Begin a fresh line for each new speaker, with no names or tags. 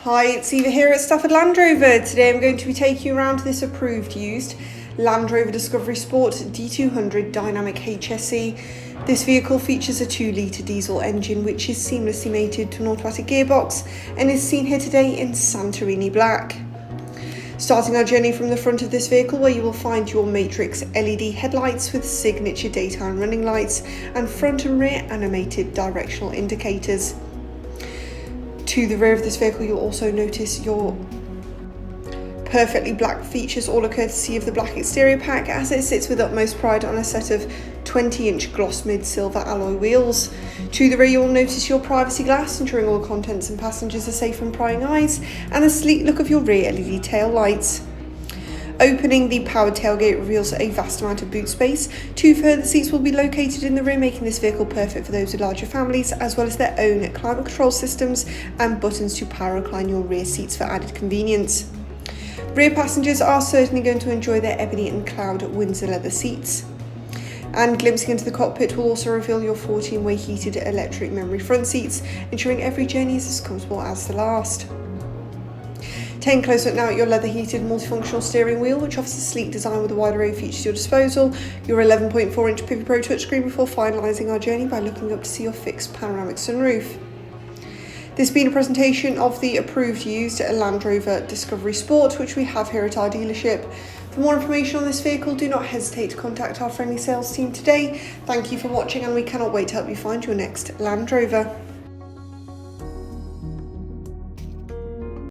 Hi, it's Eva here at Stafford Land Rover. Today I'm going to be taking you around this approved used Land Rover Discovery Sport D200 Dynamic HSE. This vehicle features a 2-litre diesel engine which is seamlessly mated to an automatic gearbox and is seen here today in Santorini black. Starting our journey from the front of this vehicle, where you will find your matrix LED headlights with signature daytime running lights and front and rear animated directional indicators. To the rear of this vehicle, you'll also notice your perfectly black features, all are courtesy of the black exterior pack, as it sits with utmost pride on a set of 20-inch gloss mid silver alloy wheels. To the rear, you'll notice your privacy glass, ensuring all contents and passengers are safe from prying eyes, and the sleek look of your rear LED tail lights. Opening the powered tailgate reveals a vast amount of boot space. 2 further seats will be located in the rear, making this vehicle perfect for those with larger families, as well as their own climate control systems and buttons to power recline your rear seats for added convenience. Rear passengers are certainly going to enjoy their ebony and cloud Windsor leather seats. And glimpsing into the cockpit will also reveal your 14-way heated electric memory front seats, ensuring every journey is as comfortable as the last. Taking a close look now at your leather heated multifunctional steering wheel, which offers a sleek design with a wide array of features at your disposal, your 11.4-inch Pivot Pro touchscreen, before finalising our journey by looking up to see your fixed panoramic sunroof. This being a presentation of the approved used Land Rover Discovery Sport, which we have here at our dealership. For more information on this vehicle, do not hesitate to contact our friendly sales team today. Thank you for watching, and we cannot wait to help you find your next Land Rover.